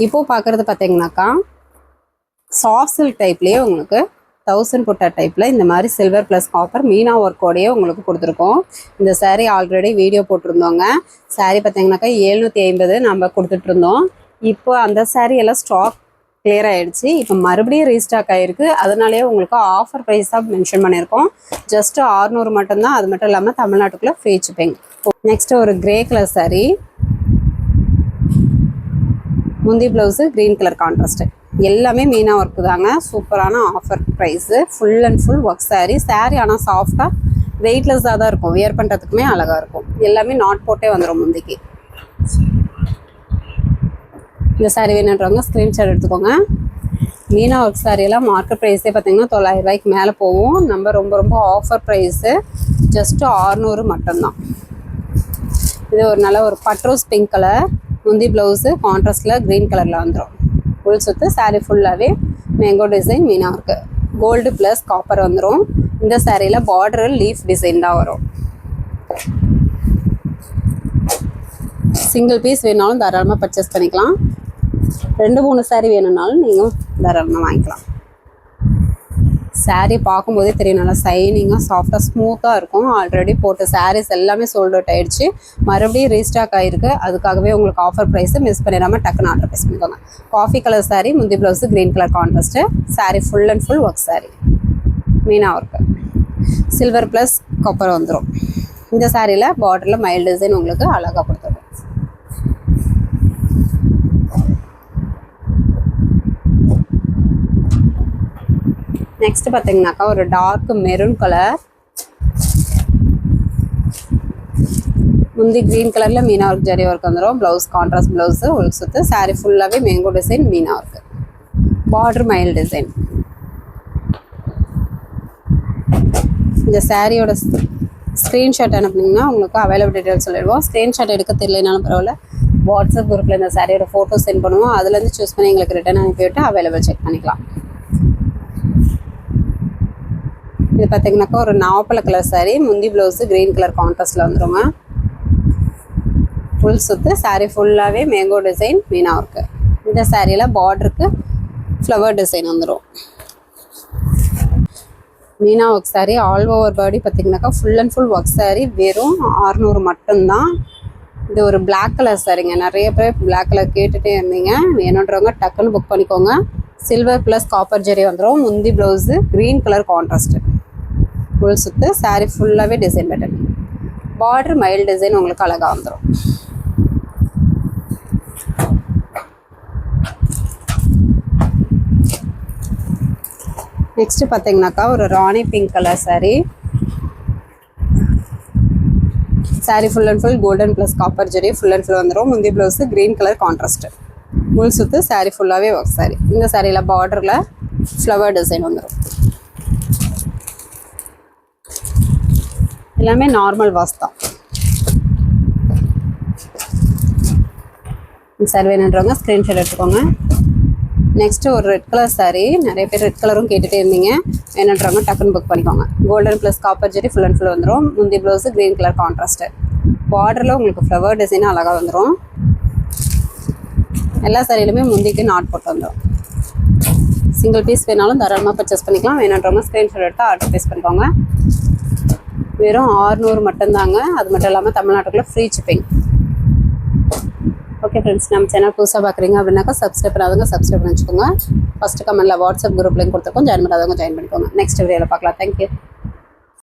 இப்போ பார்க்குறது பார்த்தீங்கன்னாக்கா சாஃப்ட் சில்க் டைப்லேயே உங்களுக்கு 1000 புட்டா டைப்பில் இந்த மாதிரி சில்வர் ப்ளஸ் காப்பர் மீனா ஒர்க்கோடையே உங்களுக்கு கொடுத்துருக்கோம். இந்த saree ஆல்ரெடி வீடியோ போட்டிருந்தோங்க. saree பார்த்தீங்கன்னாக்கா 750 நம்ம கொடுத்துட்ருந்தோம். இப்போ அந்த saree எல்லாம் ஸ்டாக் கிளியர் ஆகிடுச்சு. இப்போ மறுபடியும் ரீஸ்டாக் ஆகிருக்கு. அதனாலேயே உங்களுக்கு ஆஃபர் ப்ரைஸ் தான் மென்ஷன் பண்ணியிருக்கோம். ஜஸ்ட்டு 600 மட்டும்தான். அது மட்டும் இல்லாமல் தமிழ்நாட்டுக்குள்ளே ஃப்ரீ ஷிப்பிங். நெக்ஸ்ட்டு ஒரு கிரே கலர் saree, முந்தி ப்ளவுஸு க்ரீன் கலர் கான்ட்ராஸ்ட்டு, எல்லாமே மீனா ஒர்க்கு தாங்க. சூப்பரான offer price, full and full work saree. ஆனால் சாஃப்டாக வெயிட்லெஸ்ஸாக தான் இருக்கும். வியர் பண்ணுறதுக்குமே அழகாக இருக்கும். எல்லாமே நாட் போட்டே வந்துடும் முந்திக்கு. இந்த saree வேணுன்றவங்க ஸ்க்ரீன்ஷாட் எடுத்துக்கோங்க. மீனா ஒர்க் சாரியெல்லாம் மார்க்கெட் ப்ரைஸே பார்த்தீங்கன்னா 900 ரூபாய்க்கு மேலே போகும். நம்ம ரொம்ப ஆஃபர் ப்ரைஸு ஜஸ்ட்டு 600 மட்டும்தான். இது ஒரு நல்ல ஒரு பட்ரோஸ் பிங்க் கலர், முந்தி ப்ளவுஸு கான்ட்ராஸ்டில் க்ரீன் கலரில் வந்துடும். ஃபுல் சுற்று saree ஃபுல்லாகவே மேங்கோ டிசைன் மீனா ஒர்க்கு, கோல்டு ப்ளஸ் காப்பர் வந்துடும். இந்த சாரியில் பார்டர் லீஃப் டிசைன் தான் வரும். சிங்கிள் பீஸ் வேணாலும் தாராளமாக பர்ச்சேஸ் பண்ணிக்கலாம். 2-3 saree வேணும்னாலும் நீங்கள் தாராளமாக வாங்கிக்கலாம். saree பார்க்கும்போதே தெரியும், நல்லா சைனிங்காக சாஃப்டாக ஸ்மூத்தாக இருக்கும். ஆல்ரெடி போட்ட sarees எல்லாமே சோல்ட் அவுட் ஆகிடுச்சு. மறுபடியும் ரீஸ்டாக் ஆகிருக்கு. அதுக்காகவே உங்களுக்கு ஆஃபர் ப்ரைஸை மிஸ் பண்ணிடாமல் டக்குன்னு ஆர்டர் ப்ளேஸ் பண்ணிக்கோங்க. காஃபி கலர் saree, முந்தி blouse green colour contrast, saree full and full work saree, Meena work, silver plus copper வந்துடும். இந்த சாரியில் பார்டரில் மைல்டு டிசைன் உங்களுக்கு அழகாக கொடுத்துருக்கும். நெக்ஸ்ட் பார்த்தீங்கன்னாக்கா ஒரு டார்க் மெரூன் கலர், முந்தி க்ரீன் கலரில் மீனா ஒர்க் ஜரி ஒர்க் வந்துடும். ப்ளவுஸ் கான்ட்ராஸ்ட் ப்ளவுஸு உங்களுக்கு சுற்று. saree ஃபுல்லாகவே மேங்கோ டிசைன் மீனா ஒர்க்கு, பார்டர் மைல் டிசைன். இந்த சாரியோட ஸ்க்ரீன்ஷாட் அனுப்புனீங்கன்னா உங்களுக்கு அவைலபிள் டீட்டெயில்ஸ் சொல்லிடுவோம். ஸ்க்ரீன்ஷாட் எடுக்க தெரியலனாலும் பரவாயில்ல, வாட்ஸ்அப் குரூப்பில் இந்த சாரியோட ஃபோட்டோ சென்ட் பண்ணுவோம். அதுலேருந்து சூஸ் பண்ணி எங்களுக்கு ரிட்டர்ன் அனுப்பிவிட்டு அவைலபிள் செக் பண்ணிக்கலாம். இது பார்த்தீங்கன்னாக்கா ஒரு நாவப்பழ கலர் saree, முந்தி ப்ளவுஸு க்ரீன் கலர் கான்ட்ராஸ்டில் வந்துடுங்க. ஃபுல் சுற்று. saree ஃபுல்லாகவே மேங்கோ டிசைன் மீனா ஒர்க்கு. இந்த சாரியில் பார்டருக்கு ஃப்ளவர் டிசைன் வந்துடும். Meena work saree all over body பார்த்தீங்கன்னாக்கா full and full work saree, வெறும் 600 மட்டும்தான். இது ஒரு பிளாக் கலர் சாரிங்க. நிறைய பேர் பிளாக் கலர் கேட்டுகிட்டே இருந்தீங்க. வேணுன்றவங்க டக்குன்னு புக் பண்ணிக்கோங்க. சில்வர் ப்ளஸ் காப்பர் ஜெரி வந்துடும். முந்தி blouse green colour contrast, full சுற்று. saree ஃபுல்லாகவே டிசைன் பேட்டர்ன், பார்டர் மைல் டிசைன் உங்களுக்கு அழகாக வந்துடும். நெக்ஸ்ட்டு பார்த்தீங்கன்னாக்கா ஒரு rani pink colour saree full and full golden plus copper zari full and full வந்துடும். முந்தி blouse green colour contrast, full சுற்று. saree ஃபுல்லாகவே ஒர்க் saree. இந்த சாரியில் பார்டரில் ஃப்ளவர் டிசைன் வந்துடும். எல்லாமே நார்மல் வாஷ் தான். இந்த saree வேணுன்றவங்க ஸ்க்ரீன்ஷாட் எடுத்துக்கோங்க. நெக்ஸ்ட்டு ஒரு ரெட் கலர் saree, நிறைய பேர் ரெட் கலரும் கேட்டுகிட்டே இருந்தீங்க. வேணுன்றவங்க டக்குன்னு புக் பண்ணிக்கோங்க. Golden plus copper zari full and full வந்துடும். முந்தி ப்ளவுஸு க்ரீன் கலர் கான்ட்ராஸ்ட்டு, பார்டரில் உங்களுக்கு ஃப்ளவர் டிசைனாக அழகாக வந்துடும். எல்லா சாரியிலுமே முந்திக்கு நாட் போட்டு வந்துடும். சிங்கிள் பீஸ் வேணாலும் தாராளமாக பர்ச்சேஸ் பண்ணிக்கலாம். வேணுன்றவங்க ஸ்க்ரீன்ஷாட் எடுத்து ஆர்டர் ப்ளேஸ் பண்ணிக்கோங்க. வெறும் 600 மட்டும்தாங்க. அது மட்டும் இல்லாமல் தமிழ்நாட்டுக்குள்ளே ஃப்ரீ ஷிப்பிங். ஓகே ஃப்ரெண்ட்ஸ், நம்ம சேனல் புதுசாக பார்க்குறீங்க அப்படின்னாக்கா சப்ஸ்கிரைப் பண்ணாதவங்க சப்ஸ்கிரைப் பண்ணி வச்சுக்கோங்க. ஃபஸ்ட்டு கமெண்ட்டில் வாட்ஸ்அப் குரூப் லிங்க் கொடுத்துருக்கோம். ஜாயின் பண்ணாதவங்க ஜாயின் பண்ணிக்கோங்க. நெக்ஸ்ட் வீடியோவில் பார்க்கலாம். தேங்க்யூ.